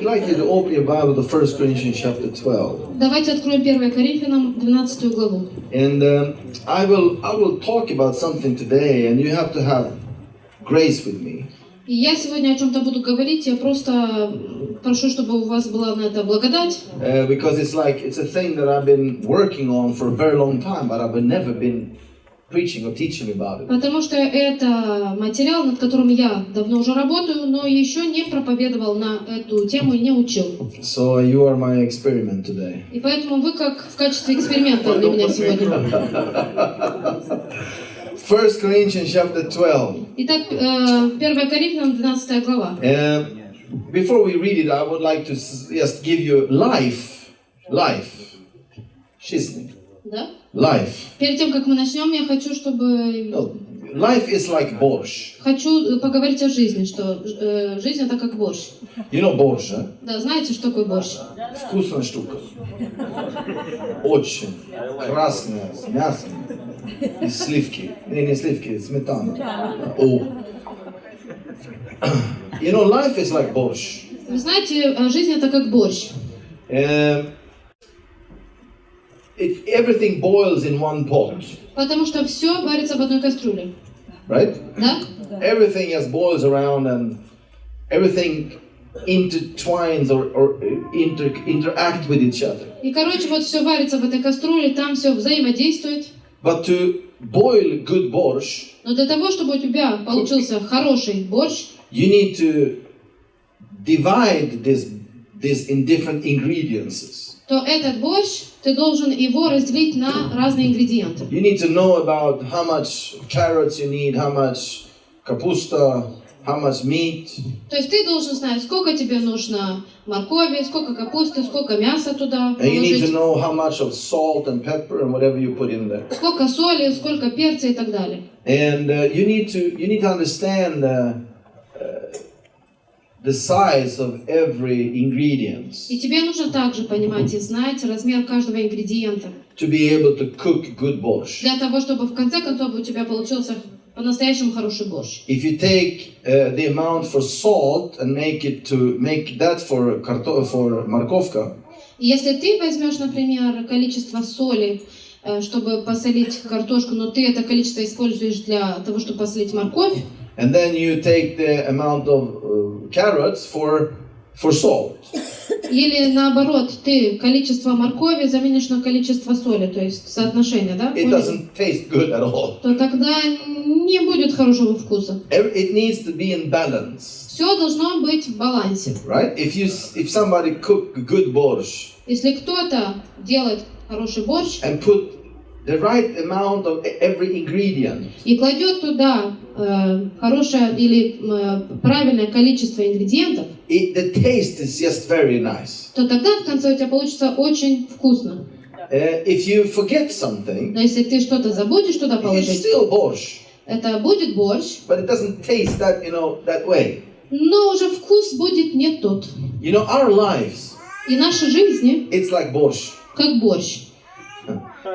like you to open your Bible to 1 Corinthians chapter 12. Давайте откроем 1 Коринфянам 12 главу. And I will talk about something today, and you have to have grace with me. И я сегодня о чем-то буду говорить, я просто прошу, чтобы у вас была на это благодать. Because it's a thing that I've been working on for a very long time, but I've never been preaching or teaching about it. Потому что это материал, над которым я давно уже работаю, но еще не проповедовал на эту тему и не учил. So you are my experiment today. И поэтому вы как в качестве эксперимента для меня сегодня. 1 Corinthians chapter 12. Итак, 1 Коринфянам 12 глава. Before we read it, I would like to just give you life. Жизнь. Да? Life. Перед тем, как мы начнем, я хочу, чтобы... Life is like борщ. Хочу поговорить о жизни, что жизнь это как борщ. You know борщ, да? Да, знаете, что такое борщ? Вкусная штука. Очень. Красная, с мясом. И сливки. Не сливки, сметана. О. You know, life is like борщ. Вы знаете, жизнь это как борщ. Everything boils in one pot. Потому что все варится в одной кастрюле. Right? Да? Everything just boils around and everything intertwines or interact with each other. И, короче, вот все варится в этой кастрюле, там все взаимодействует. But to boil good борщ, но для того, чтобы у тебя получился хороший борщ, you need to divide this in different ingredients. То этот борщ, ты должен его разделить на разные ингредиенты. You need to know about how much carrots you need, how much капуста, how much meat. То есть ты должен знать, сколько тебе нужно моркови, сколько капусты, сколько мяса туда And you need to положить. know how much of salt and pepper and whatever you put in there. Сколько соли, сколько перца и так далее. And you need to understand the size of every ingredient. И тебе нужно также понимать и знать размер каждого ингредиента. To be able to cook good борщ. Для того, чтобы в конце концов у тебя получился по-настоящему хороший борщ. If you take the amount for salt and make that for морковка. Если ты возьмешь, например, количество соли, чтобы посолить картошку, но ты это количество используешь для того, чтобы посолить морковь. And then you take the amount of carrots for salt. Или наоборот, ты количество моркови заменишь на количество соли, то есть соотношение, да? It doesn't taste good at all. То тогда не будет хорошего вкуса. It needs to be in balance. Все должно быть в балансе. Right? If somebody cook good борщ. Если кто-то делает хороший борщ And put the right amount of every ingredient. И кладет туда хорошее или правильное количество ингредиентов, The taste is just very nice. то тогда в конце у тебя получится очень вкусно. If you forget something, Но если ты что-то забудешь туда it's положить, still борщ. это будет борщ, But it doesn't taste that way. но уже вкус будет не тот. You know, our lives, И наши жизни it's like борщ. как борщ.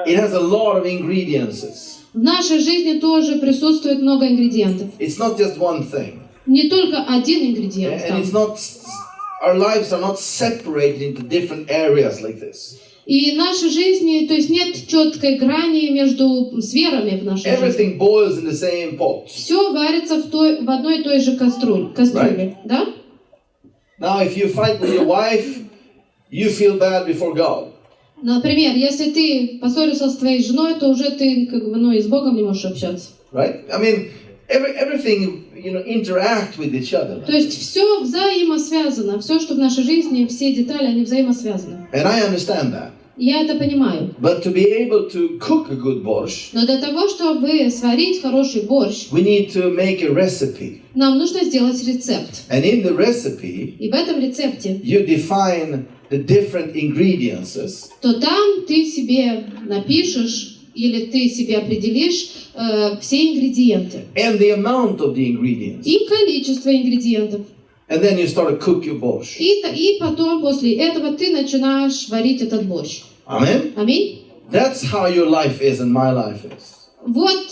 It has a lot of ingredients. В нашей жизни тоже присутствует много ингредиентов. It's not just one thing. Не только один ингредиент. And it's not, our lives are not separated into different areas like this. И нашей жизни, то есть нет четкой грани между сферами в нашей жизни. Everything boils in the same pot. Все варится в одной и той же кастрюле, Right. да? Now, if you fight with your wife, you feel bad before God. Например, если ты поссорился с твоей женой, то уже ты и с Богом не можешь общаться. Right? I mean, everything, interact with each other. То есть все взаимосвязано, все, что в нашей жизни, все детали, они взаимосвязаны. And I understand that. Я это понимаю. But to be able to cook a good борщ, Но для того, чтобы сварить хороший борщ, we need to make a recipe. нам нужно сделать рецепт. And in the recipe, И в этом рецепте, you define the different ingredients. то там ты себе напишешь или ты себе определишь все ингредиенты. And the amount of the ingredients. И количество ингредиентов. And then you start to cook your борщ. И потом, после этого, ты начинаешь варить этот борщ. Amen? Аминь. That's how your life is and my life is. Вот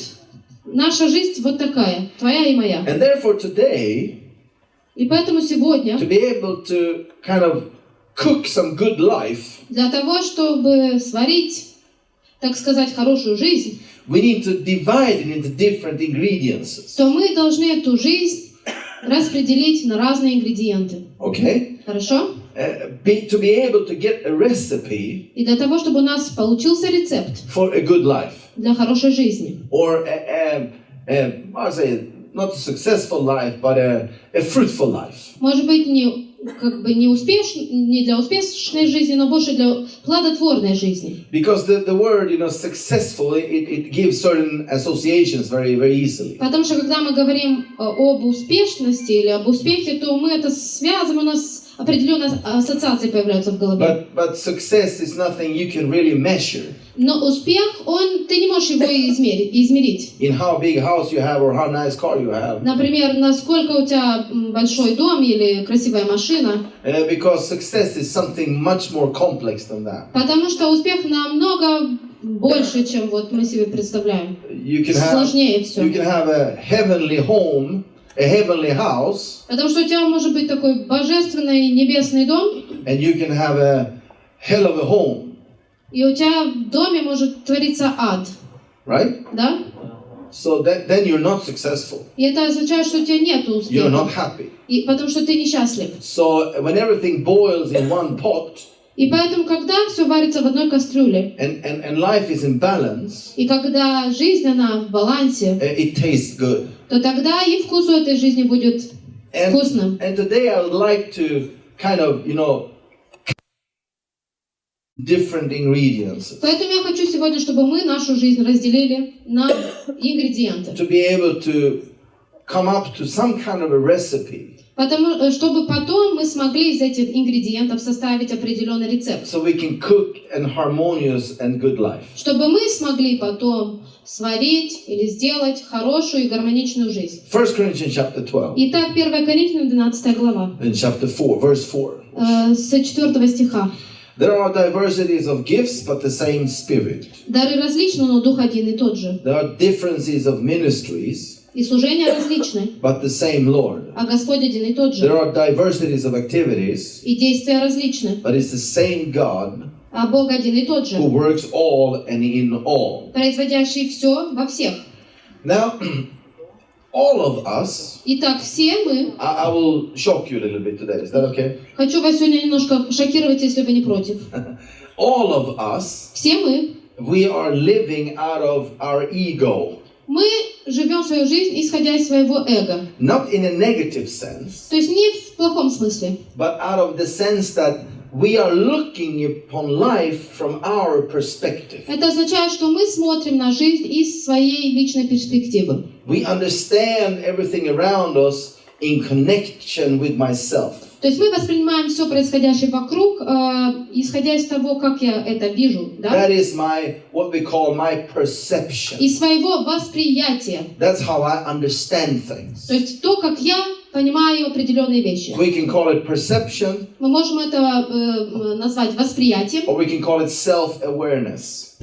наша жизнь вот такая, твоя и моя. And therefore today, И поэтому сегодня, to be able to kind of cook some good life, для того, чтобы сварить, так сказать, хорошую жизнь, we need to divide it into different ingredients. то мы должны эту жизнь распределить на разные ингредиенты. Okay? Хорошо? To be able to get a recipe И для того, чтобы у нас получился рецепт for a good life. для хорошей жизни. Or I'd say not a successful life, but a fruitful life. Может быть, не для успешной жизни, но больше для плодотворной жизни. Because the word, successful, it gives certain associations very, very easily. Потому что когда мы говорим об успешности или об успехе, то мы это связываем, у нас определенные ассоциации появляются в голове. But success is nothing you can really measure. Но успех, ты не можешь его измерить. In how big a house you have or how nice car you have. Например, насколько у тебя большой дом или красивая машина. Because success is something much more complex than that. Потому что успех намного больше, чем вот мы себе представляем. Сложнее все. You can have a heavenly home, a heavenly house. Потому что у тебя может быть такой божественный небесный дом. And you can have a hell of a home. И у тебя в доме может твориться ад. Right? Да? So then you're not successful. И это означает, что у тебя нет успеха. You're not happy. И потому что ты несчастлив. So when everything boils in one pot. И поэтому, когда все варится в одной кастрюле, and life is in balance, и когда жизнь, она в балансе, it tastes good. То тогда и вкус у этой жизни будет вкусным. And today I would like to kind of, different ingredients. Поэтому я хочу сегодня, чтобы мы нашу жизнь разделили на ингредиенты. To be able to come up to some kind of a recipe. Чтобы потом мы смогли из этих ингредиентов составить определенный рецепт. So we can cook an harmonious and good life. Чтобы мы смогли потом сварить или сделать хорошую и гармоничную жизнь. 1 Corinthians chapter 12. Итак, 1 Коринфянам 12 глава. In chapter 4, verse 4. С 4 стиха. There are diversities of gifts, but the same Spirit. Дары различны, но Дух один и тот же. There are differences of ministries. И служения различны, but the same Lord. А Господь один и тот же. There are diversities of activities. И действия различны. But it's the same God. А Бог один и тот же. Who works all and in all. Производящий все во всех. Now, all of us. Итак, все мы. I will shock you a little bit today. Is that okay? Хочу вас сегодня немножко шокировать, если вы не против. All of us. Все мы. We are living out of our ego. Мы живем свою жизнь, исходя из своего эго. Not in a negative sense. То есть не в плохом смысле. But out of the sense that we are looking upon life from our perspective. Это означает, что мы смотрим на жизнь из своей личной перспективы. We understand everything around us in connection with myself. То есть мы воспринимаем все происходящее вокруг, исходя из того, как я это вижу, да? That is what we call my perception. Из своего восприятия. That's how I understand things. То есть то, как я понимаю определенные вещи. We can call it perception. Мы можем это назвать восприятием. Or we can call it self-awareness.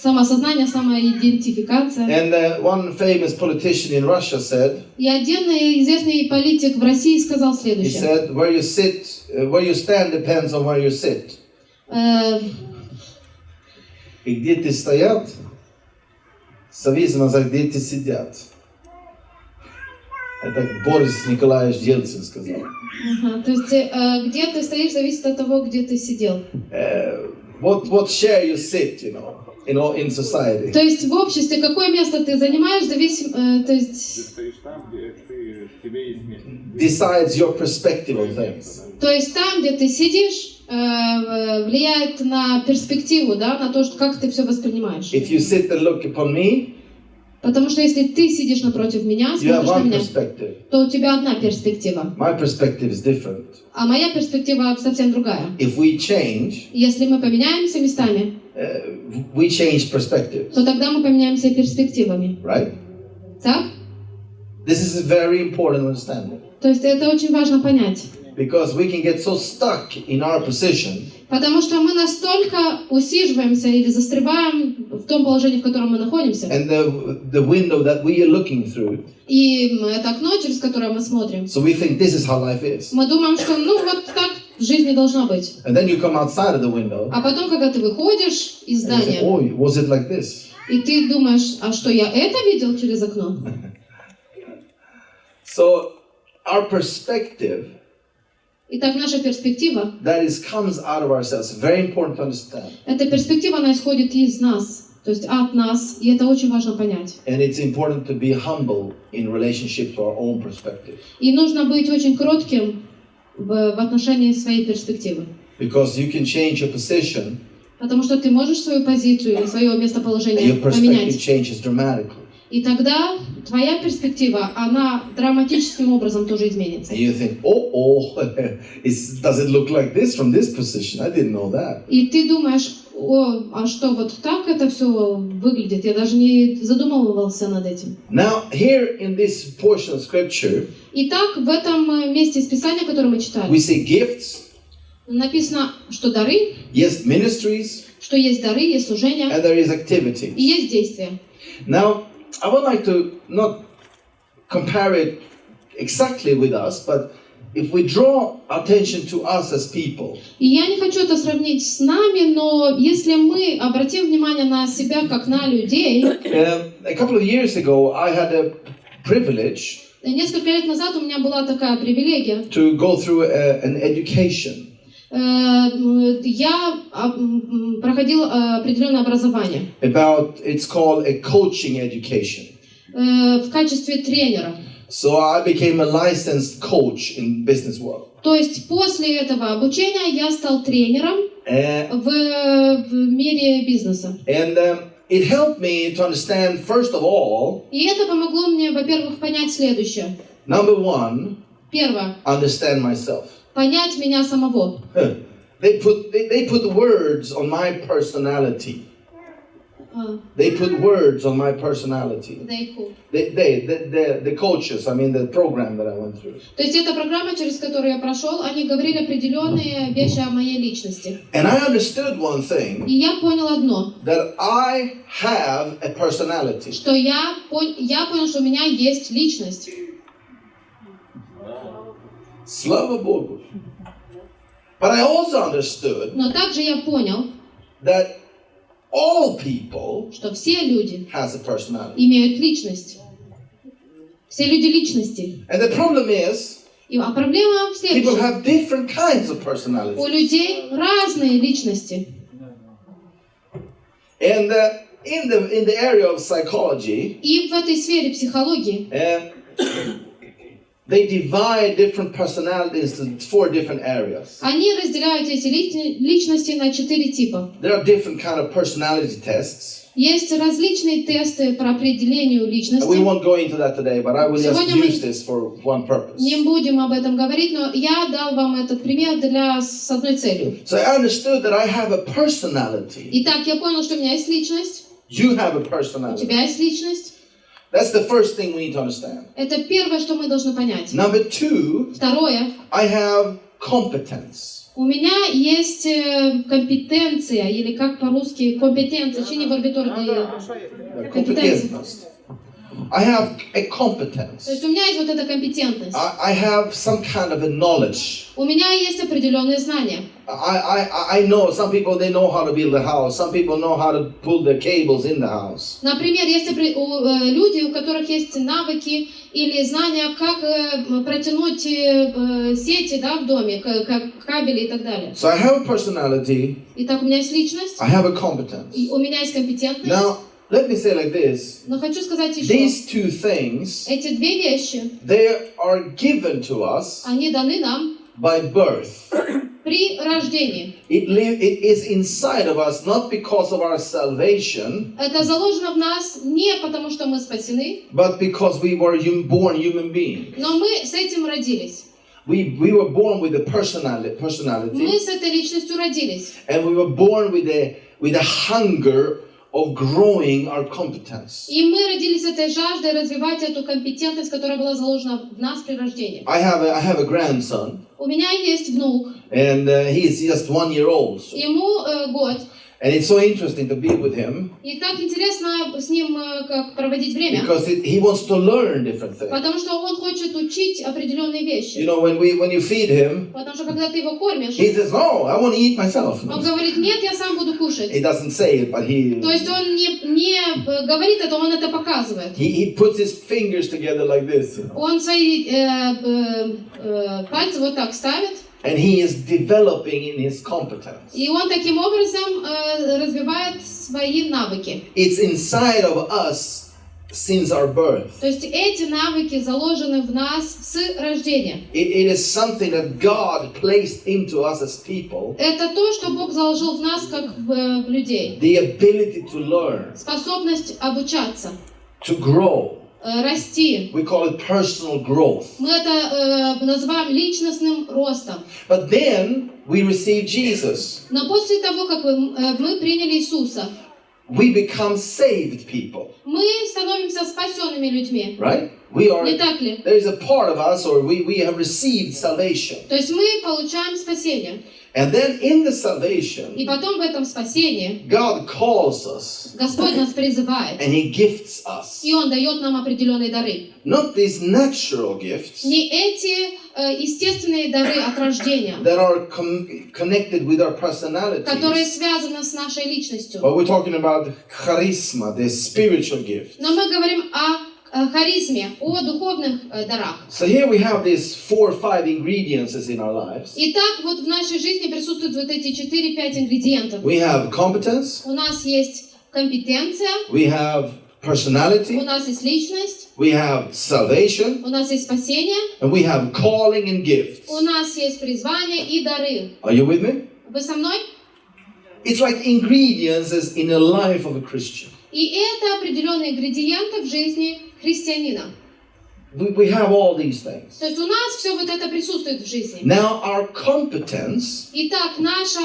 Самоосознание, самоидентификация. And one famous politician in Russia said. И один известный политик в России сказал следующее. He said, where you stand depends on where you sit. И где ты стоят, зависит от где ты сидят. Это Борис Николаевич Ельцин сказал. То есть где ты стоишь, зависит от того, где ты сидел. What share you sit, in society. То есть в обществе какое место ты занимаешь, зависит, то есть. Ты стоишь там, где тебе есть место. Decides your perspective on things. То есть там, где ты сидишь, влияет на перспективу, да, на то, что как ты все воспринимаешь. If you sit and look upon me, потому что если ты сидишь напротив меня, смотришь на меня, то у тебя одна перспектива. My perspective is different. А моя перспектива совсем другая. If we change, если мы поменяемся местами, we change perspectives. То тогда мы поменяемся перспективами. Right? Так? This is a very important understanding. То есть это очень важно понять. Because we can get so stuck in our position. Потому что мы настолько усиживаемся или застреваем в том положении, в котором мы находимся. And the window that we are looking through. И это окно, через которое мы смотрим. So we think this is how life is. Мы думаем, что вот так в жизни должно быть. And then you come outside of the window. А потом, когда ты выходишь из здания, Oh, was it like this? и ты думаешь, а что я это видел через окно? So our perspective. Итак, наша перспектива. That comes out of ourselves. Very important to understand. Эта перспектива, она исходит из нас, то есть от нас, и это очень важно понять. And it's important to be humble in relationship to our own perspective. И нужно быть очень кротким в отношении своей перспективы. Because you can change your position. Потому что ты можешь свою позицию или свое местоположение Your perspective поменять. changes dramatically. И тогда твоя перспектива, она драматическим образом тоже изменится. And you think, does it look like this from this position? I didn't know that. И ты думаешь, а что вот так это все выглядит? Я даже не задумывался над этим. Now, here in this portion of scripture, Итак, в этом месте из Писания, которое мы читали, we see gifts, написано, что дары, yes, ministries, что есть дары, есть служения, and there is activity. и есть действия. Now, I would like to not compare it exactly with us, but if we draw attention to us as people, И я не хочу это сравнить с нами, но если мы обратим внимание на себя как на людей, a couple of years ago, I had a privilege несколько лет назад у меня была такая привилегия. to go through an education. Я проходил определенное образование. It's called a coaching education. В качестве тренера. So I became a licensed coach in business world. То есть после этого обучения я стал тренером в мире бизнеса. And it helped me to understand, first of all, И это помогло мне, во-первых, понять следующее. number one, Первое. understand myself. Понять меня самого. They put words on my personality. They put words on my personality. The coaches, I mean the program that I went through. То есть эта программа, через которую я прошел, они говорили определенные вещи о моей личности. And I understood one thing. И я понял одно. That I have a personality. Что я понял, что у меня есть личность. Слава Богу. But I also understood. Но также я понял. That all people что все люди has a personality. Имеют личность. Все люди личности. And the problem is, а проблема в следующем. People have different kinds of personalities. У людей разные личности. And in the area of psychology, и в этой сфере психологии, they divide different personalities into 4 different areas. Они разделяют эти личности на 4 типа. There are different kind of personality tests. Есть различные тесты по определению личности. We won't go into that today, but I will just use this for one purpose. Не будем об этом говорить, но я дал вам этот пример с одной целью. So I understood that I have a personality. Итак, я понял, что у меня есть личность. You have a personality. У тебя есть личность. That's the first thing we need to understand. Это первое, что мы должны понять. Number 2. Второе. I have competence. У меня есть компетенция, или как по-русски, компетенция, чине барбитор компетентность. I have a competence. То есть у меня есть вот эта компетентность. I have some kind of a knowledge. У меня есть определенные знания. I know some people, they know how to build a house. Some people know how to pull the cables in the house. Например, есть люди, у которых есть навыки или знания, как протянуть сети, да, в доме, кабели и так далее. So I have a personality. Итак, у меня есть личность. I have a competence. И у меня есть компетентность. Now, let me say like this. Но хочу сказать еще. These 2 things. Эти 2 вещи. They are given to us. Они даны нам. By birth. При рождении. It is inside of us not because of our salvation. Это заложено в нас не потому, что мы спасены. But because we were born human beings. Но мы с этим родились. We were born with a personality. Мы с этой личностью родились. And we were born with a hunger of growing our competence. И мы родились этой жаждой развивать эту компетентность, которая была заложена в нас при рождении. I have a grandson, У меня есть внук, and he's just 1 year old. So. ему год. And it's so interesting to be with him. И так интересно с ним как проводить время. Because he wants to learn different things. Потому что он хочет учить определенные вещи. You know, when you feed him, Потому что когда ты его кормишь, he says, "No, I want to eat myself." он говорит, нет, я сам буду кушать. He doesn't say it, but he. То есть он не говорит это, он это показывает. He puts his fingers together like this. You know? Он свои пальцы вот так ставит. And he is developing in his competence. И он таким образом развивает свои навыки. It's inside of us since our birth. То есть эти навыки заложены в нас с рождения. It is something that God placed into us as people. Это то, что Бог заложил в нас как в людей. The ability to learn, Способность обучаться, to grow. расти. We call it personal growth. Мы это называем личностным ростом. But then we receive Jesus. Но после того, как мы приняли Иисуса, We become saved people. мы становимся спасенными людьми. Right? We are. Не так ли? There is a part of us, or we have received salvation. То есть мы получаем спасение. And then in the salvation, И потом в этом спасении God calls us Господь нас призывает. and He gifts us. И Он дает нам определенные дары. Not these natural gifts Не эти естественные дары от рождения, that are connected with our которые personalities. связаны с нашей личностью. But we're talking about charisma, the spiritual gift. Но мы говорим о харизме, о духовных дарах. So here we have these 4 or 5 ingredients in our lives. Итак, вот в нашей жизни присутствуют вот эти 4-5 ингредиентов. We have competence, У нас есть компетенция, we have у personality, нас есть личность, we have salvation, у нас есть spасение, and we have calling and gifts. у нас есть призвание и дары. Are you with me? Вы со мной? It's like ingredients as in the life of a Christian. И это определенные ингредиенты в жизни христианина. We have all these things. То есть у нас все вот это присутствует в жизни. Now our competence, Итак, наша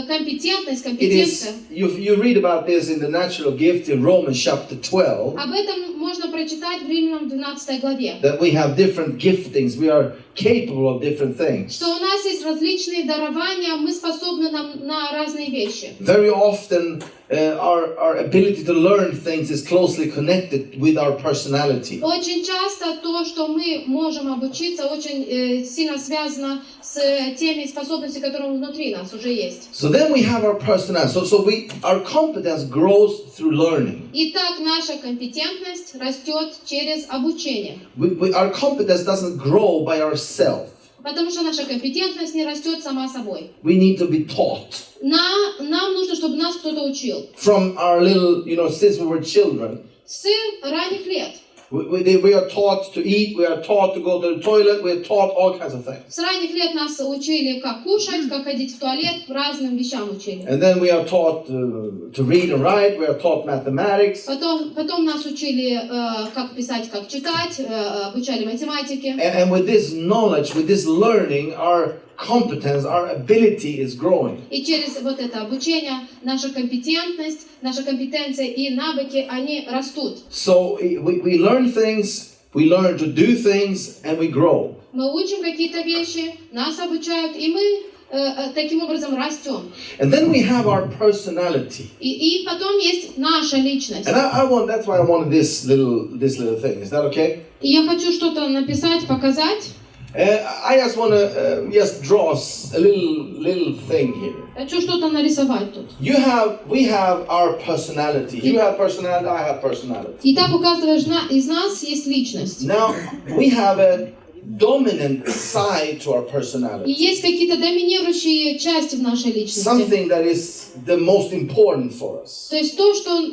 компетентность, it компетенция, is, you read about this in the natural gift in Romans chapter 12, об этом можно прочитать в Римлянам 12 главе. that we have different giftings, we are capable of different things. Что у нас есть различные дарования, мы способны на разные вещи. Very often our ability to learn things is closely connected with our personality. Очень часто то, что мы можем обучиться, очень сильно связано с теми способностями, которые внутри нас уже есть. So then we have our personality. So our competence grows through learning. Итак, наша компетентность растет через обучение. Our competence doesn't grow by ourselves. Потому что наша компетентность не растет сама собой. We need to be taught. Нам нужно, чтобы нас кто-то учил. From our little, since we were children, С ранних лет. we are taught to eat, we are taught to go to the toilet, we are taught all kinds of things. С ранних лет нас учили, как кушать, как ходить в туалет, разным вещам учили. And then we are taught to read and write, we are taught mathematics. Потом нас учили, как писать, как читать, обучали математике. And with this knowledge, with this learning, our competence, our ability is growing. И через вот это обучение наша компетентность, наша компетенция и навыки, они растут. So we learn things, we learn to do things, and we grow. Мы учим какие-то вещи, нас обучают, и мы таким образом растем. And then we have our personality. И потом есть наша личность. And that's why I wanted this little thing. Is that okay? И я хочу что-то написать, показать. I just want to just draw a little thing here. Хочу что-то нарисовать тут. We have our personality. You have personality, I have personality. Итак, у каждого из нас есть личность. Now, we have a dominant side to our personality. И есть какие-то доминирующие части в нашей личности. Something that is the most important for us. То есть то, что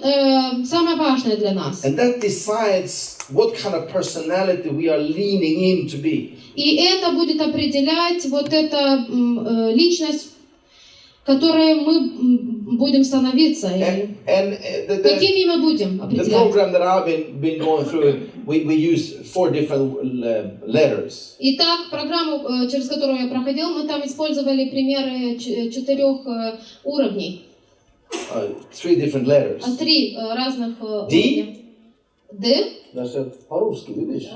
самое важное для нас. And that decides what kind of personality we are leaning in to be. И это будет определять вот эта личность, которой мы будем становиться. Какими мы будем определять. The program that I've been going through, we use 4 different letters. Итак, программу, через которую я проходил, мы там использовали примеры 4 уровней. 3 different letters. 3 разных D? уровня. D. Даже по-русски, видишь?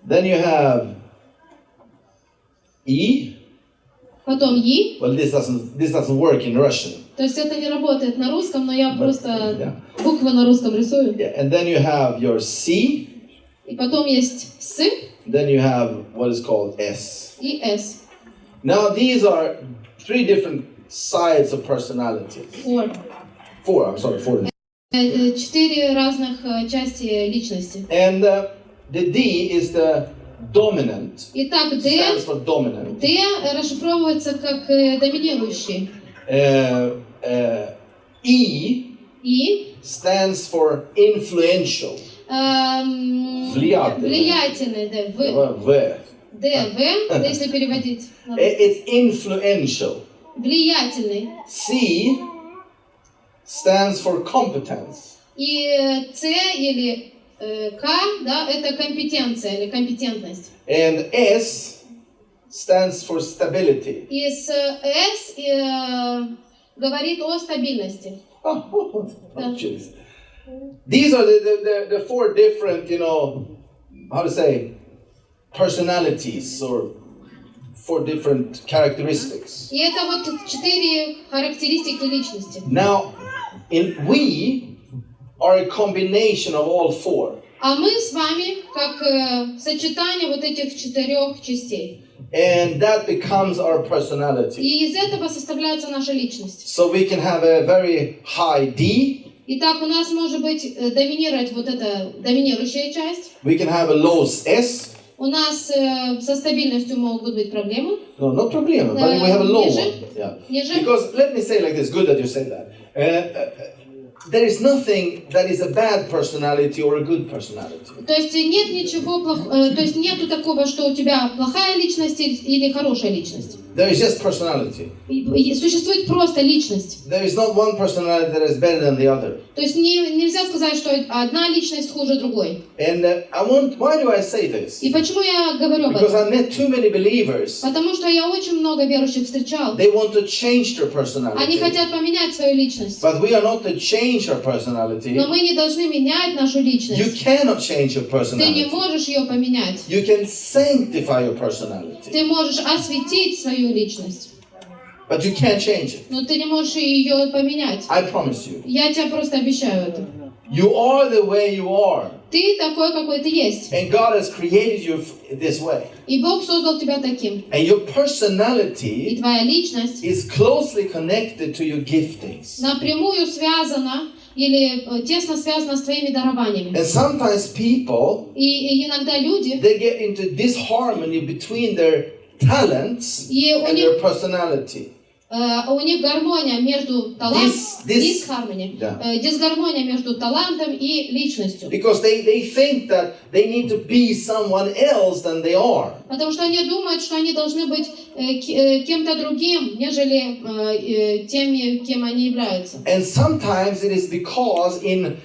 Then you have E. Потом E. Well, this doesn't work in Russian. То есть это не работает на русском, но я просто буквы на русском рисую. Yeah, and then you have your C. И потом есть S. Then you have what is called S. И S. Now these are 3 different sides of personality. 4. I'm sorry, 4. 4 разных части личности. And the D is the dominant. Итак, D. Stands for dominant. D расшифровывается как доминирующий. E. И stands for influential. Влиятельный, да, В. В, если переводить. It's influential. Влиятельный. C stands for competence. И С или К, да, это компетенция или компетентность. And S stands for stability. И с S говорит о стабильности. These are the 4 different, how to say, personalities or 4 different characteristics. И это вот 4 характеристики личности. Now, we are a combination of all 4. А мы с вами как сочетание вот этих 4 частей. And that becomes our personality. И из этого составляется наша личность. So we can have a very high D. Итак, у нас может быть доминировать вот эта доминирующая часть. We can have a low S. У нас со стабильностью могут быть проблемы. No, not problem, but we have a low ниже, one. Yeah. Ниже. Because let me say like this. Good that you say that. There is nothing that is a bad personality or a good personality. То есть нет ничего плохого, то есть нету такого, что у тебя плохая личность или хорошая личность. There is just personality. Существует просто личность. There is not one personality that is better than the other. То есть нельзя сказать, что одна личность хуже другой. And why do I say this? И почему я говорю об Because этом? I met too many believers. Потому что я очень много верующих встречал. They want to change their personality. Они хотят поменять свою личность. But we are not to change our personality. Но мы не должны менять нашу You личность. cannot change your Ты не personality. можешь ее поменять. You can sanctify your personality. Ты можешь осветить свою личность. But you can't change it. Но ты не можешь ее поменять. I promise you. Я тебе просто обещаю это. You are the way you are. Ты такой, какой ты есть. And God has created you this way. И Бог создал тебя таким. And your И personality твоя личность is closely connected to your giftings. напрямую связана или тесно связана с твоими дарованиями. And sometimes people, И иногда люди, they get into disharmony between their talents и у and них their personality. у них гармония между талантом, This- дисгармония между талантом и личностью. Because they think that they need to be someone else than they are. Потому что они думают, что они должны быть кем-то другим, нежели теми, кем они являются. And sometimes it is because in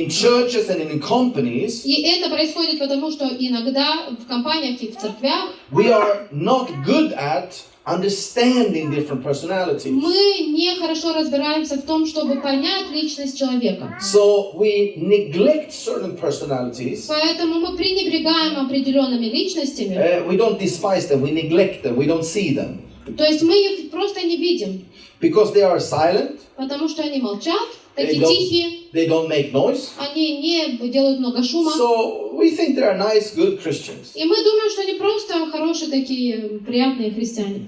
churches and in companies, И это происходит потому, что иногда в компаниях и в церквях we are not good at understanding different personalities. мы не хорошо разбираемся в том, чтобы понять личность человека. So we neglect certain personalities. Поэтому мы пренебрегаем определенными личностями. We don't despise them, we neglect them, we don't see them. То есть мы их просто не видим, Because they are silent, потому что они молчат, they такие тихие, don't make noise. они не делают много шума. So we think they are nice, good Christians. И мы думаем, что они просто хорошие такие приятные христиане.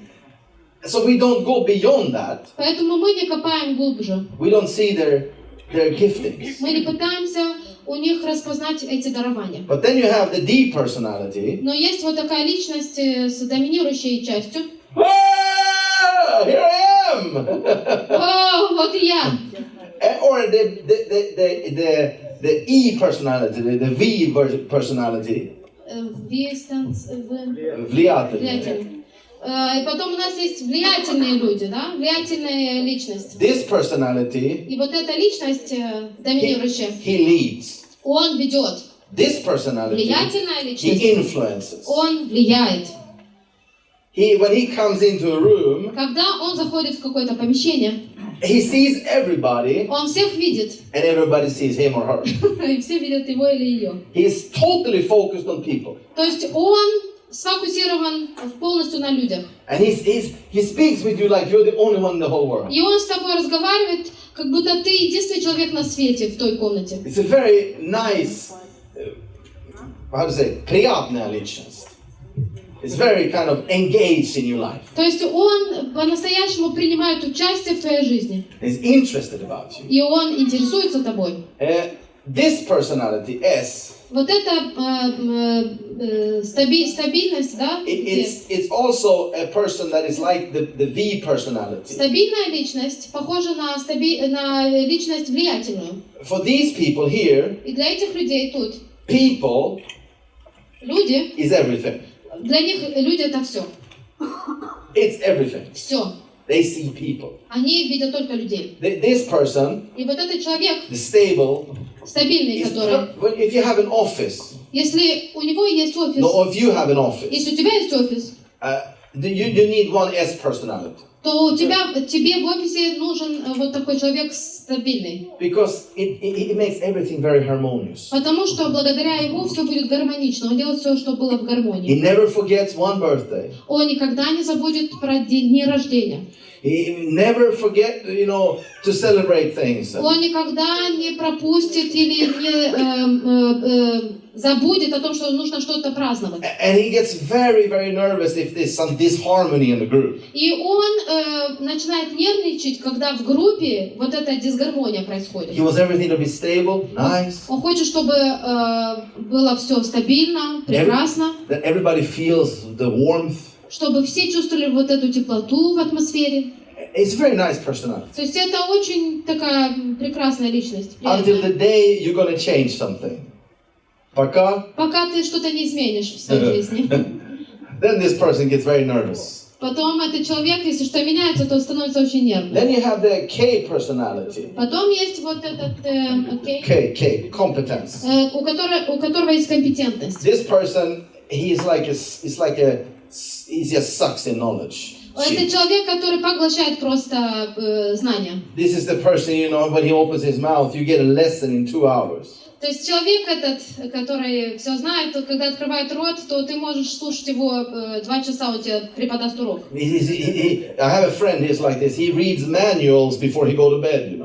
So we don't go beyond that. Поэтому мы не копаем глубже. We don't see their giftings. Мы не пытаемся у них распознать эти дарования. But then you have the D personality. Но есть вот такая личность с доминирующей частью. Ah, here I am. О, вот и я. Or the E personality, the V personality. Влиятельный. И потом у нас есть влиятельные люди, да? Влиятельная личность. This personality, И вот эта личность доминирующая, he leads. он ведет. This personality, Влиятельная he личность, influences. он влияет. when he comes into a room, когда он заходит в какое-то помещение, he sees everybody, он всех видит, and everybody sees him or her. и все видят его или ее. He's totally focused on people. То есть он сфокусирован полностью на людях. And he speaks with you like you're the only one in the whole world. И он с тобой разговаривает, как будто ты единственный человек на свете в той комнате. It's a very nice, how to say, приятная личность. It's very kind of engaged in your life. То есть он по-настоящему принимает участие в твоей жизни. He's interested about you. И он интересуется тобой. This personality, S, Вот эта стабильность, да? it's also a person that is like the V personality. Стабильная личность похожа на личность влиятельную. For these people here, И для этих людей тут people люди, is everything. для них люди это все. It's everything. Все. They see people. Они видят только людей. This person, И вот этот человек the stable, стабильный, который, if you have an office, если у него есть офис, no, if you have an office, если у тебя есть офис, you need one S personality. то тебе в офисе нужен вот такой человек стабильный. Because it makes everything very harmonious. Потому что благодаря ему все будет гармонично. Он делает все, чтобы было в гармонии. He never forgets one birthday. Он никогда не забудет про дни рождения. He never forget, to celebrate things. Он никогда не пропустит или не забудет о том, что нужно что-то праздновать. And he gets very, very nervous if there's some disharmony in the group. И он начинает нервничать, когда в группе вот эта дисгармония происходит. He wants everything to be stable, nice. Он хочет, чтобы было все стабильно, прекрасно. That everybody feels the warmth. Чтобы все чувствовали вот эту теплоту в атмосфере. It's a very nice personality. То есть это очень такая прекрасная личность. Until the day you're going to change something. Пока ты что-то не изменишь в своей жизни. Then this person gets very nervous. Потом этот человек, если что меняется, то становится очень нервным. Then you have the K personality. Потом есть вот этот K, competence. у которого есть компетентность. This person, he just sucks in knowledge. Это человек, который поглощает просто знания. This is the person, when he opens his mouth, you get a lesson in 2 hours. То есть человек этот, который все знает, когда открывает рот, то ты можешь слушать его 2 часа, он тебе преподаст урок. I have a friend, he's like this. He reads manuals before he go to bed,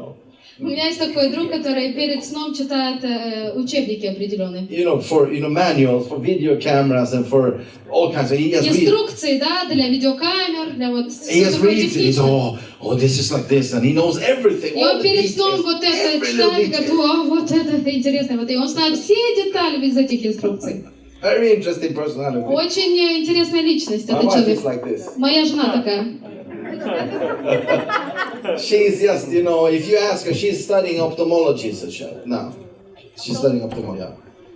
У меня есть такой друг, который перед сном читает учебники определенные. For manuals for video cameras and for all kinds of. Инструкции, да, для видеокамер, для вот. He just reads it. He's this is like this, and he knows everything. И он перед сном вот это читает, говорит, вот это интересно, вот и он знает все детали из этих инструкций. Very interesting personality. Очень интересная личность этот человек. Like Моя жена такая. She's just, if you ask her, she's studying ophthalmology now. She's studying ophthalmology.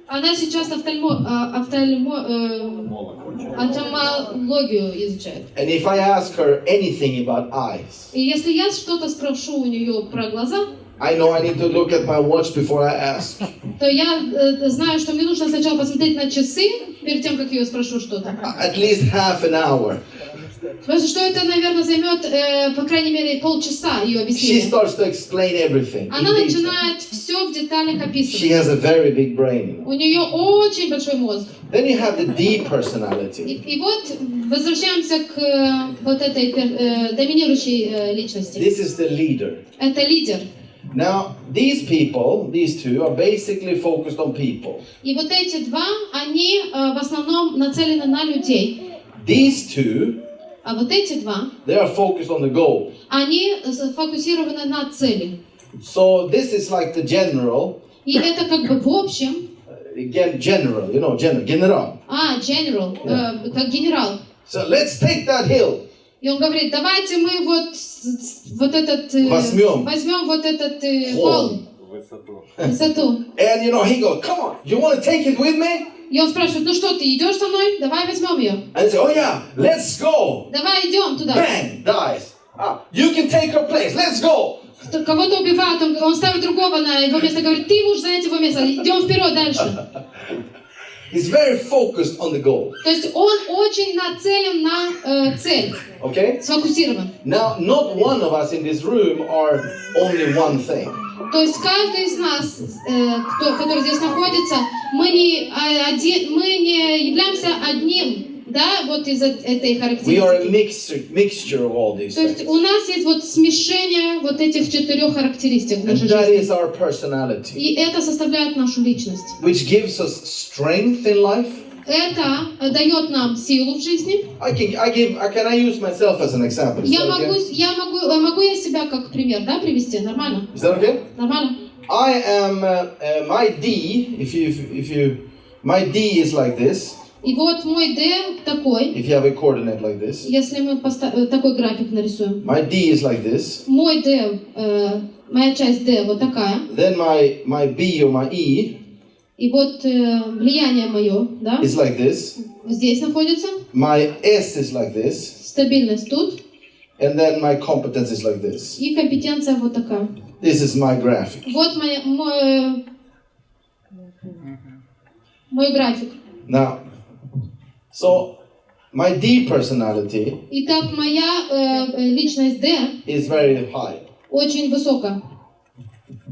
Она сейчас офтальмологию изучает. And if I ask her anything about eyes, И если я что-то спрошу у нее про глаза, I know I need to look at my watch before I ask. То я знаю, что мне нужно сначала посмотреть на часы, перед тем, как я ее спрошу что-то. At least half an hour. Потому что это, наверное, займет, по крайней мере, полчаса ее She объяснения. starts to explain everything. Она начинает все в деталях She описывать. has a very big brain. У нее очень большой мозг. Then you have the D personality. И вот возвращаемся к вот этой доминирующей личности. This is the leader. Это лидер. Now, these two, are basically focused on people. И вот эти два, они в основном нацелены на людей. These two, А вот эти два, they are focused on the goal. они сфокусированы на цели. So this is like the general. И это как бы в общем. General, general. General, как генерал. So let's take that hill. И он говорит, давайте мы вот этот возьмем вот этот холм, высоту. And he goes, come on, you want to take it with me? И он спрашивает, ну что, ты идешь со мной? Давай возьмем ее. And they say, oh yeah, let's go. Давай идем туда. Bang, dies. You can take her place, let's go. Кого-то убивают, он ставит другого на его место, говорит, ты можешь занять его место, идем вперед дальше. He's very focused on the goal. То есть он очень нацелен на цель. Okay? Сфокусирован. Now, not one of us in this room are only one thing. То есть каждый из нас, который здесь находится, мы не являемся одним, да, вот из этой характеристики. We are a mixture of all these То есть things. у нас есть вот смешение вот этих 4 характеристик в And нашей that жизни. is our personality, И это составляет нашу личность. which gives us strength in life. Это дает нам силу в жизни. Can I use myself as an example? Is that okay? Могу я себя как пример, да, привести? Нормально? Is that okay? Нормально? I am my D. My D is like this. И вот мой D такой. If you have a coordinate like this. Если мы такой график нарисуем. My D is like this. Мой D, моя часть D вот такая. Then my B or my E. И вот влияние мое, да, is like this. Здесь находится. My S is like this. Стабильность тут. And then my competence is like this. И компетенция вот такая. This is my graphic. Вот мой график. Now, so my D personality Итак, моя личность D is very high. очень высокая.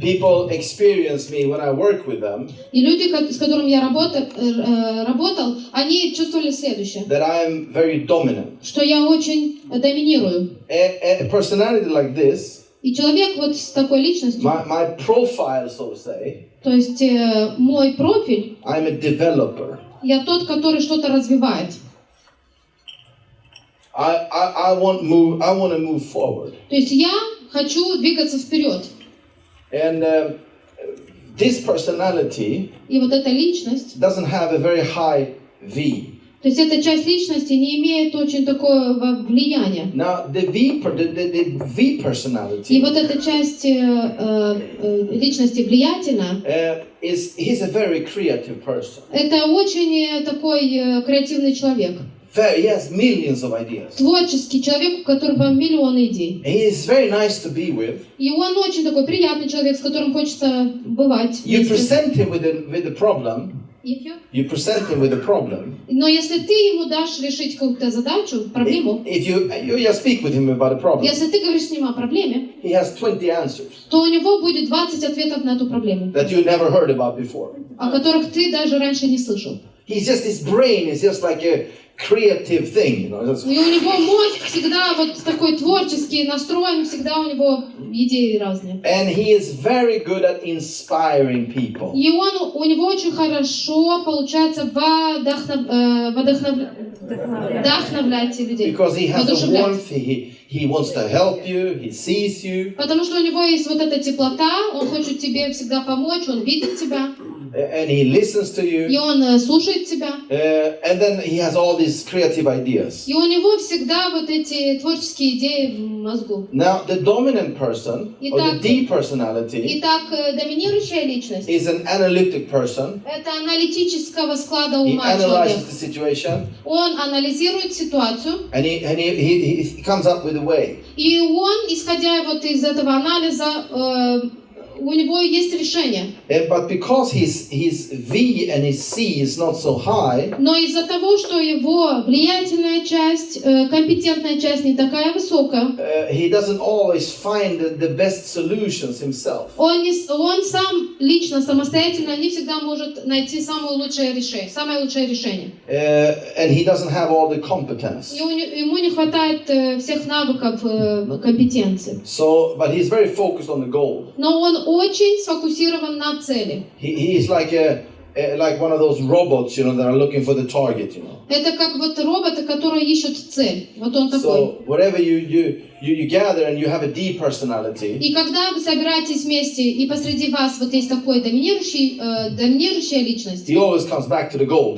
People experience me when I work with them. И люди, с которыми я работал, они чувствовали следующее. That I am very dominant. Что я очень доминирую. A personality like this. И человек вот с такой личностью. My profile, so to say. То есть мой профиль. I'm a developer. Я тот, который что-то развивает. I want to move forward. То есть я хочу двигаться вперед. And this personality И вот эта личность doesn't have a very high V. То есть эта часть личности не имеет очень такого влияния. Now the V personality. И вот эта часть личности влиятельная. He's a very creative person. Это очень такой креативный человек. He has millions of ideas. Творческий человек, у которого миллионы идей. He is very nice to be with. И он очень такой приятный человек, с которым хочется бывать. You present him with the problem. You present him with a problem. Но если ты ему дашь решить какую-то задачу, проблему, if you just speak with him about a problem, если ты говоришь с ним о проблеме, he has 20 answers. То у него будет 20 ответов на эту проблему. That you never heard about before. О которых ты даже раньше не слышал. His brain is just like a creative thing, you know. И у него мозг всегда вот такой творческий настроен, всегда у него идеи разные. And he is very good at inspiring people. И у него очень хорошо получается вдохновлять людей. Because he has a warmth, he wants to help you, he sees you. Потому что у него есть вот эта теплота, он хочет тебе всегда помочь, он видит тебя. And he listens to you. И он слушает тебя. And then he has all these creative ideas. И у него всегда вот эти творческие идеи в мозгу. Now, the dominant person, or the D personality, Итак, доминирующая личность is an analytic person. Это аналитического склада He ума analyzes человек. the situation. Он анализирует ситуацию. And he comes up with a way. И он, исходя вот из этого анализа, у него есть решение. But because his V and his C is not so high, Но из-за того, что его влиятельная часть, компетентная часть не такая высокая, he doesn't always find the best solutions himself. Он сам лично, самостоятельно не всегда может найти самое лучшее решение. And he doesn't have all the competence. И ему не хватает всех навыков, компетенции. So, but he's very focused on the goal. Но он очень сфокусирован на цели. He is like one of those robots, you know, that are looking for the target, you know. Это как вот роботы, которые ищут цель. Вот он такой. So whatever you gather and you have a D personality. И когда вы собираетесь вместе, и посреди вас вот есть такой доминирующая личность. He always comes back to the goal.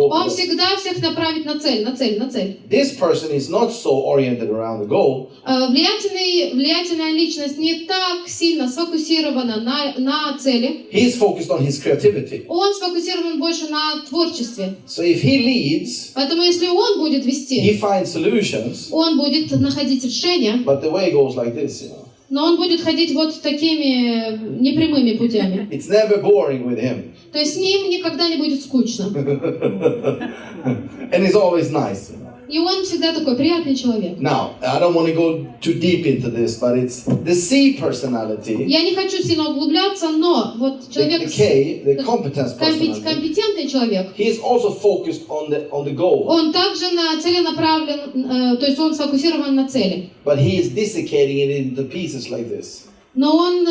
Он всегда всех направит на цель. This person is not so oriented around the goal. Влиятельная личность не так сильно сфокусирована на цели. He's focused on his creativity. Он сфокусирован больше на творчестве. So if he leads, поэтому если он будет вести, he finds solutions. Он будет находить решения. But the way goes like this, you know. Но он будет ходить вот такими непрямыми путями. It's never boring with him. То есть с ним никогда не будет скучно. And it's always nice. И он всегда такой приятный человек. Now, I don't want to go too deep into this, but it's the C personality. Я не хочу сильно углубляться, но вот человек The K, the competence personality. компетентный человек. He is also focused on the goal. Он также целенаправлен, то есть он сфокусирован на цели. But he is dissecating it into pieces like this. Но он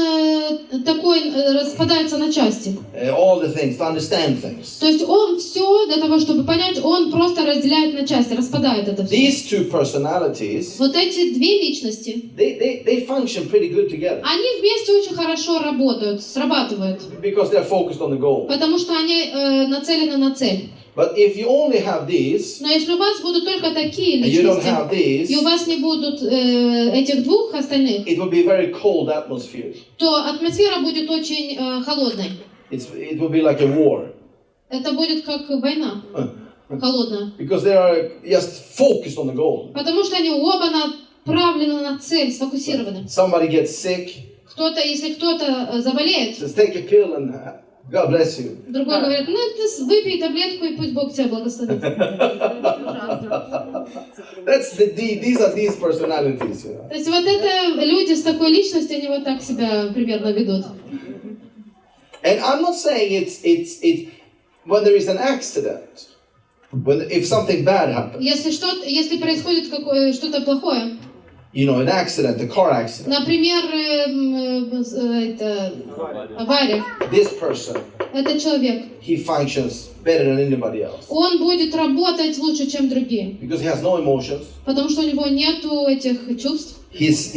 такой распадается на части. All the things, to understand things. То есть он все для того, чтобы понять, он просто разделяет на части, распадает это все. These two personalities, Вот эти две личности, they function pretty good together. они вместе очень хорошо работают, срабатывают. Because they're focused on the goal. Потому что они нацелены на цель. But if you only have these, Но если у вас будут только такие and you don't личности, have these, и у вас не будут этих двух остальных, it will be a very cold atmosphere. то атмосфера будет очень холодной. It will be like a war. Это будет как война, холодная. Because they are just focused on the goal. Потому что они оба направлены на цель, сфокусированы. Somebody gets sick, Кто-то, если кто-то заболеет, just take a pill and God bless you. другой говорит, ну ты выпей таблетку и пусть Бог тебя благословит. These are these personalities. You know? То есть вот это люди с такой личностью, они вот так себя примерно ведут. And I'm not saying it's when there is an accident, if something bad happens. Если происходит что-то плохое, You know, an accident, a car accident. например, авария. This person, Этот человек, he functions better than anybody else. он будет работать лучше, чем другие. Because he has no emotions. Потому что у него нету этих чувств. His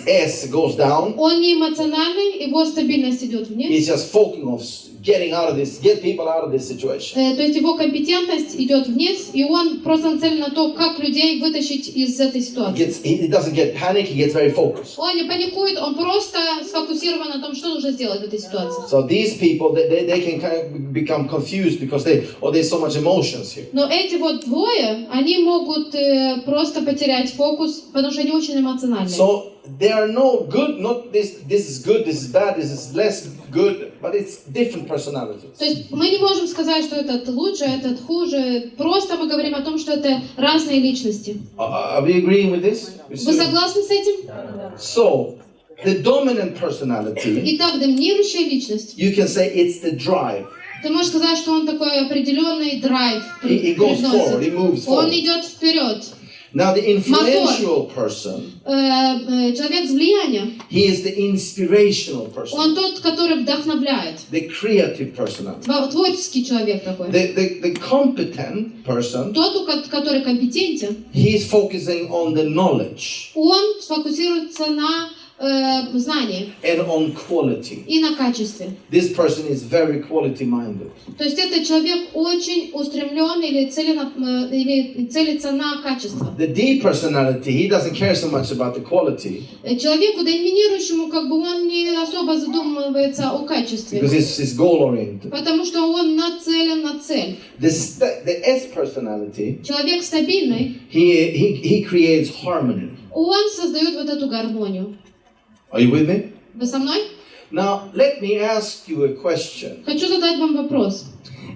S goes down. Он не эмоциональный, его стабильность идет вниз. He's just focusing on get people out of this situation. То есть его компетентность идет вниз, и он просто нацелен на то, как людей вытащить из этой ситуации. He doesn't get panic, he gets very focused. Он не паникует, он просто сфокусирован на том, что нужно сделать в этой ситуации. So these people, they can kind of become confused because there's so much emotions here. Но эти вот двое, они могут просто потерять фокус, потому что они очень эмоциональны. So there are no good, not this is good, this is bad, this is less good, but it's different personalities. То есть мы не можем сказать, что этот лучше, этот хуже. Просто мы говорим о том, что это разные личности. Are we agreeing with this? Вы согласны с этим? So, the dominant personality, Итак, доминирующая личность. you can say it's the drive. Ты можешь сказать, что он такой определенный драйв He goes forward, he moves Он forward. идет вперед. Now the influential person, Человек с влиянием. he is the inspirational person, Он тот, который вдохновляет. the creative personality. Творческий человек такой. The competent person, Тот, который компетентен, he is focusing on the knowledge он сфокусируется на знании and on quality. и на качестве. This person is very quality minded. То есть этот человек очень устремлен или целится на качество. The D personality, he doesn't care so much about the quality Человеку доминирующему он не особо задумывается о качестве, because it's goal oriented. потому что он нацелен на цель. The S personality, Человек стабильный, he creates harmony. он создает вот эту гармонию. Are you with me? Вы со мной? Now, let me ask you a question. Хочу задать вам вопрос.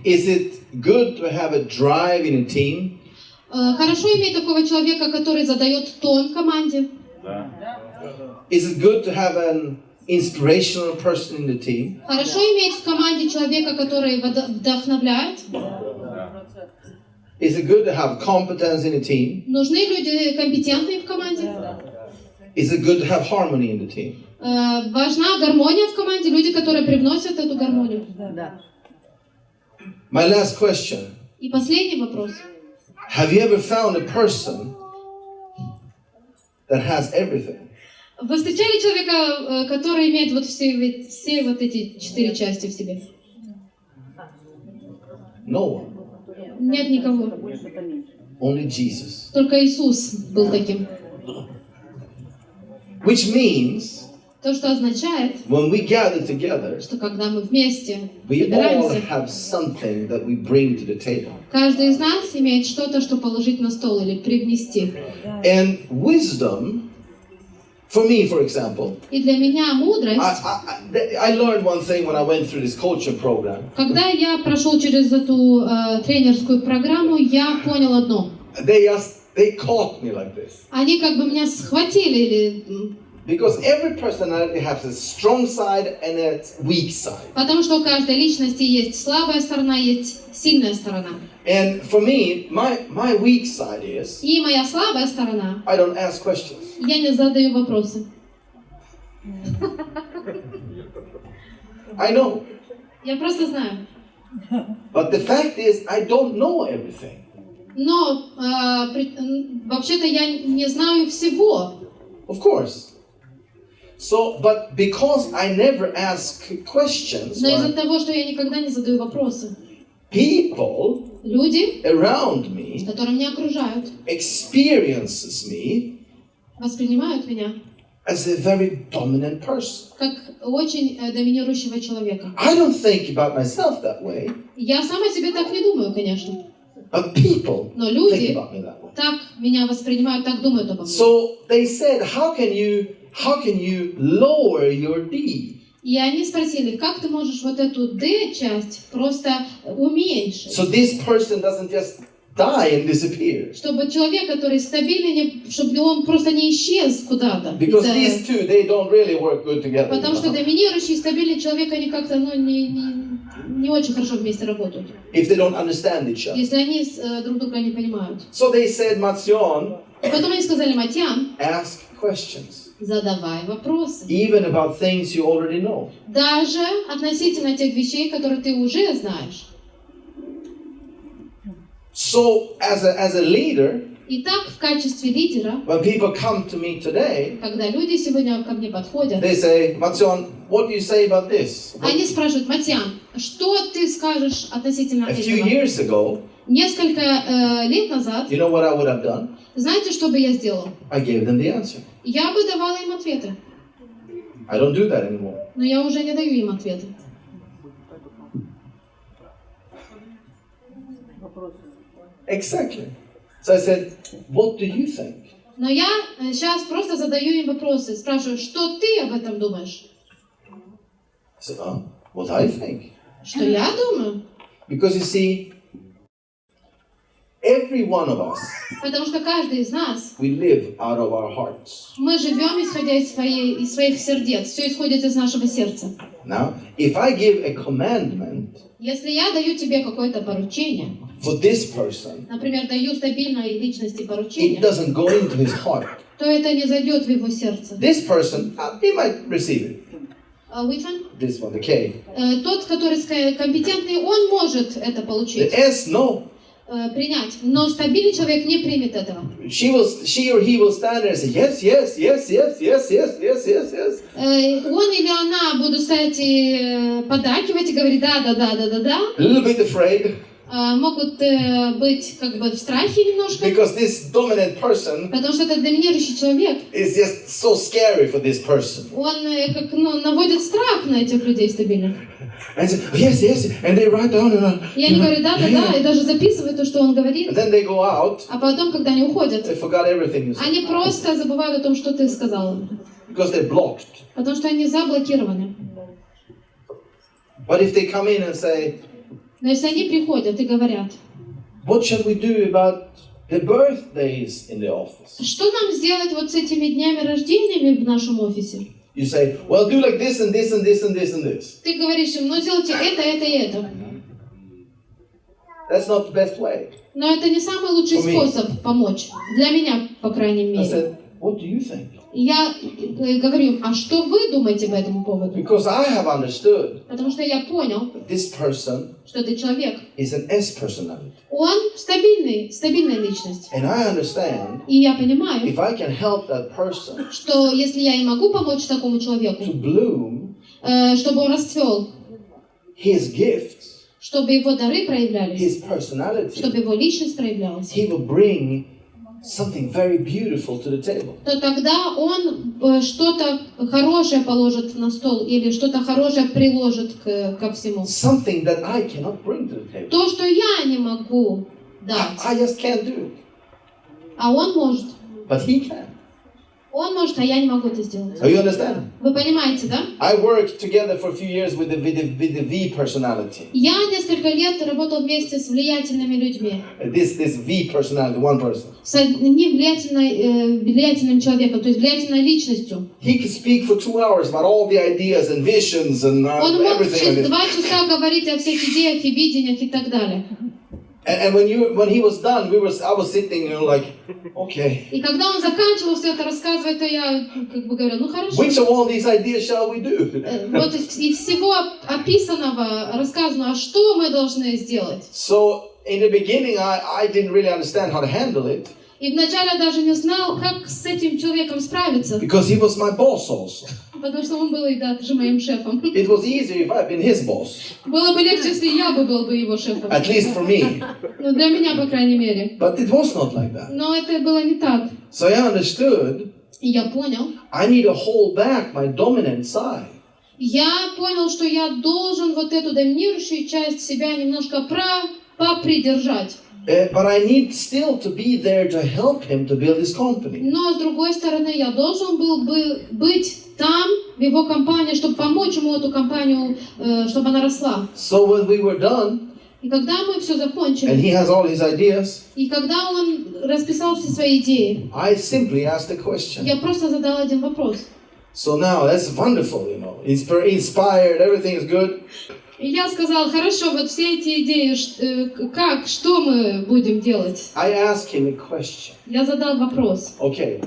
Is it good to have a drive in a team? Хорошо иметь такого человека, который задает тон команде? Is it good to have an inspirational person in the team? Хорошо иметь в команде человека, который вдохновляет? Is it good to have competence in a team? Нужны люди компетентные в команде? Is it good to have harmony in the team? Важна гармония в команде, люди, которые привносят эту гармонию. My last question. И последний вопрос. Have you ever found a person that has everything? Вы встречали человека, который имеет вот все вот эти 4 части в себе? No one. Нет никого. Only Jesus. Только Иисус был таким. Which means, То, что означает, when we gather together, что когда мы вместе we all собираемся, have something that we bring to the table. каждый из нас имеет что-то, что положить на стол или привнести. And wisdom For me, for example, И для меня мудрость, I learned one thing when I went through this coaching program. когда я прошел через эту тренерскую программу, я понял одно. They caught me like this. Они как бы меня схватили или... Because every personality has a strong side and a weak side. Потому что у каждой личности есть слабая сторона, есть сильная сторона. And for me, my weak side is И моя слабая сторона, I don't ask questions. я не задаю вопросы. I know. Я просто знаю. But the fact is, I don't know everything. Но вообще-то я не знаю всего. Of course. So, but because I never ask questions, Но из-за того, что я никогда не задаю вопросы, people люди, around me которые меня окружают, experiences me воспринимают меня as a very dominant person. как очень доминирующего человека. I don't think about myself that way, Я сама себе так не думаю, конечно. but people Но think люди about me that way. так меня воспринимают, так думают обо мне. So they said, how can you lower your D? И они спросили, как ты можешь вот эту D-часть просто уменьшить? So this person doesn't just die and disappear. Чтобы человек, который стабильный, чтобы он просто не исчез куда-то. Because these two, they don't really work good together. Потому что доминирующий и стабильный человек, они как-то не очень хорошо вместе работают. If they don't understand each other. Если они друг друга не понимают. So they said, Mats-Ян, И потом они сказали, Матс-Ян, ask questions. задавай вопросы. Even about things you already know. Даже относительно тех вещей, которые ты уже знаешь. So as a leader, Итак, в качестве лидера, when people come to me today, когда люди сегодня ко мне подходят, they say, Mats-Ян, what do you say about this? они спрашивают, Матс-Ян, что ты скажешь относительно A few этого? years ago, Несколько лет назад, you know what I would have done? знаете, что бы я сделал? I gave them the answer. Я бы давала им ответы. I don't do that anymore. Но я уже не даю им ответы. Exactly. So I said, what do you think? Но я сейчас просто задаю им вопросы, спрашиваю, что ты об этом думаешь? So, what I think. Что я думаю? Because you see, every one of us, Потому что каждый из нас, we live out of our hearts. мы живем, исходя из своих сердец. Все исходит из нашего сердца. Now, if I give a commandment Если я даю тебе какое-то поручение, for this person, например, даю стабильной личности it поручение, doesn't go into his heart. то это не зайдет в его сердце. This person, he might receive it. Which one? This one, the K. Тот, который компетентный, он может это The получить, S, no. принять. Но стабильный человек не примет этого. She or he will stand there and say, yes, yes, yes, yes, yes, yes, yes, yes, yes. Он или она будут стоять и поддакивать и говорить да. A little bit afraid. Могут быть как бы в страхе немножко, Because this dominant person потому что этот доминирующий человек, is just so scary for this person. он как наводит страх на этих людей стабильных. And say, yes, yes, and they write down. И они говорят да, и даже записывают то, что он говорит. And then they go out. А потом, когда они уходят, They forgot everything you said. они просто забывают о том, что ты сказал. Because they're blocked. Потому что они заблокированы. But if they come in and say, Но если они приходят и говорят, what shall we do about the birthdays in the office? что нам сделать вот с этими днями рождениями в нашем офисе? You say, well, do like this and this and this and this and this. Ты говоришь им, ну сделайте это и это. That's not the best way. Но это не самый лучший For me. способ помочь. Для меня, по крайней I мере. said, what do you think? И я говорю им, а что вы думаете по этому поводу? Because I have understood Потому что я понял, that this person что этот человек, is an S personality. он стабильная личность. And I understand И я понимаю, if I can help that person что если я и могу помочь такому to человеку, bloom чтобы он расцвел, his gifts, чтобы его дары проявлялись, his personality, чтобы его личность проявлялась, he will bring something very beautiful to the table. то тогда он что-то хорошее положит на стол или что-то хорошее приложит ко всему. Something that I cannot bring to the table. То, что я не могу дать, I just can't do it. а он может. But he can. Он может, а я не могу это сделать. So you understand? Вы понимаете, да? I worked together for a few years with the V personality. Я несколько лет работал вместе с влиятельными людьми. This V personality, one person. С одним влиятельным человеком, то есть влиятельной личностью. He could speak for 2 hours about all the ideas and visions and Он мог everything. через 2 часа говорить о всех идеях и видениях и так далее. And when he was done, I was sitting, you know, like, okay. И когда он заканчивал все это рассказывать, то я как бы говорю, ну хорошо. Which of all these ideas shall we do? Вот из всего описанного рассказано, а что мы должны сделать? So in the beginning, I didn't really understand how to handle it. И вначале я даже не знал, как с этим человеком справиться. Because he was my boss also. Потому что он был и даже моим шефом. It was easier if I'd been his boss. Было бы легче, если я был бы его шефом. At least for me. Ну, для меня, по крайней мере. But it was not like that. Но это было не так. So I understood. И я понял. I need to hold back my dominant side. Я понял, что я должен вот эту доминирующую часть себя немножко попридержать. But I need still to be there to help him to build his company. Но с другой стороны, я должен был бы быть там, в его компании, чтобы помочь ему эту компанию, чтобы она росла. So when we were done, и когда мы все закончили, and he has all his ideas, и когда он расписал все свои идеи, I simply asked a question. я просто задал один вопрос. So now that's wonderful, you know. Inspired, everything is good. И я сказал, хорошо, вот все эти идеи, что мы будем делать? I asked him a question. Я задал вопрос. Okay,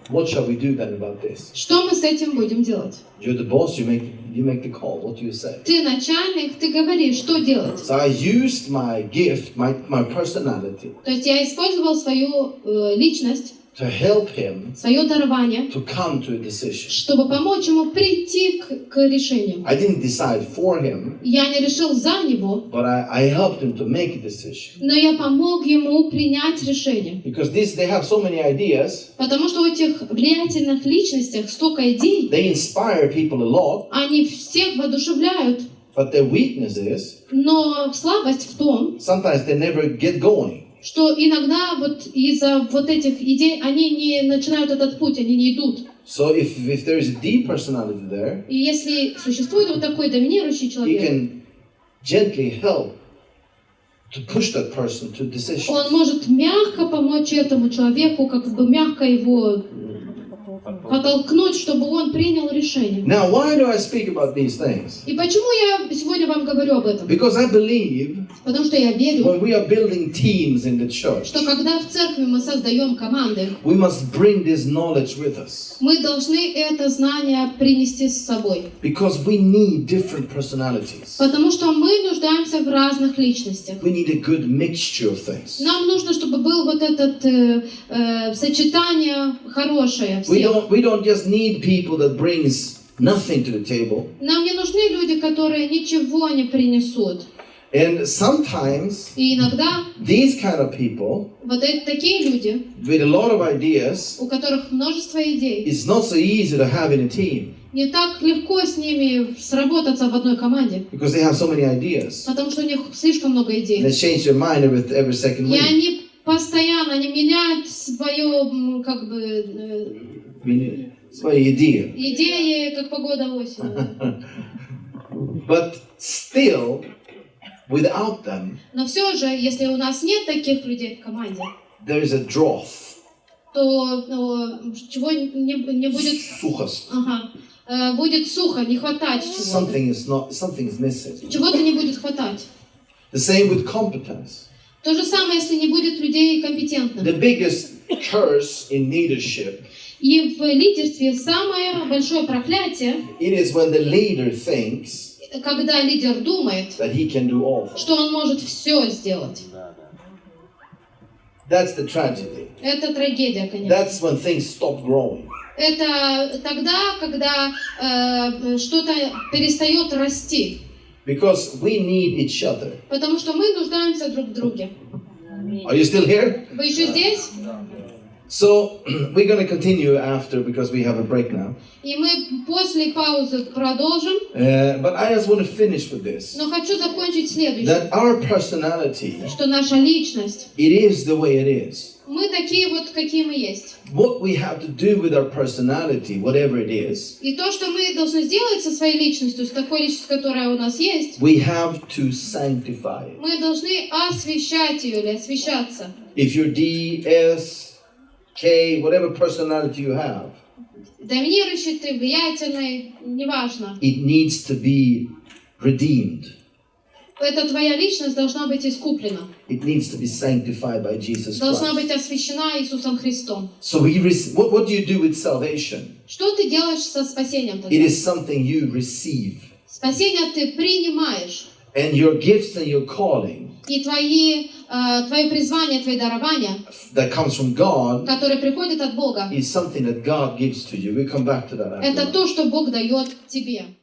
what shall we do then about this? Что мы с этим будем делать? You're the boss, you make the call. What do you say? Ты начальник, ты говоришь, что делать? So I used my gift, my personality, То есть я использовал свою личность, to help him свое дарование, to come to a decision. чтобы помочь ему прийти к решению. I didn't decide for him, Я не решил за него, but I helped him to make a decision. но я помог ему принять решение. Because they have so many ideas, Потому что у этих влиятельных личностях столько идей, they inspire people a lot, они всех воодушевляют, but their weakness is, но слабость в том, sometimes they never get going. что иногда вот из-за вот этих идей они не начинают этот путь, они не идут. So if there is a deep personality there, И если существует вот такой доминирующий he человек, can gently help to push that person to decision. он может мягко помочь этому человеку, как бы мягко его подтолкнуть, чтобы он принял решение. Now, why do I speak about these things? И почему я сегодня вам говорю об этом? Because I believe Потому что я верю, when we are building teams in the church, что когда в церкви мы создаем команды, we must bring this knowledge with us. мы должны это знание принести с собой. Because we need different personalities. Потому что мы нуждаемся в разных личностях. We need a good mixture of things. Нам нужно, чтобы был вот этот сочетание хорошее всех. We don't just need people that brings nothing to the table. Нам не нужны люди, которые ничего не принесут. And sometimes И иногда these kind of people вот такие люди, with a lot of ideas, у которых множество идей, it's not so easy to have in a team не так легко с ними сработаться в одной команде, because they have so many ideas. потому что у них слишком много идей. They change their mind every second И week. они постоянно, они меняют свое, как бы, Свои идеи. идеи, как погода осенью. But still, without them, Но все же, если у нас нет таких людей в команде, there is a drought. то чего не будет, Сухость. будет сухо, не хватать чего-то. Something is missing. Чего-то не будет хватать. The same with competence. То же самое, если не будет людей компетентных. The biggest curse in leadership, И в лидерстве самое большое проклятие, it is when the leader thinks когда лидер думает, that he can do all. что он может все сделать. That's the tragedy. Это трагедия, конечно. That's when things stop growing. Это тогда, когда что-то перестает расти. Because we need each other. Потому что мы нуждаемся друг в друге. Are you still here? Вы еще здесь? So we're going to continue after because we have a break now. И мы после паузы продолжим. But I just want to finish with this. Но хочу закончить следующее. That our personality, Что наша личность, it is the way it is. Мы такие вот, какие мы есть. What we have to do with our personality, whatever it is, И то, что мы должны сделать со своей личностью, с такой личностью, которая у нас есть, we have to sanctify it. мы должны освящать ее или освящаться. If you're D, S, K, whatever personality you have, Доминирующий ты, влиятельный, неважно. it needs to be redeemed. Эта твоя личность должна быть искуплена. It needs to be sanctified by Jesus Должна Christ. быть освящена Иисусом Христом. So what do you do with salvation? Что ты делаешь со спасением тогда? It is something you receive. Спасение ты принимаешь. And your gifts and your calling И твои призвания, твои дарования, that comes from God которые приходят от Бога, is something that God gives to you. We'll come back to that after это that. то, что Бог дает тебе.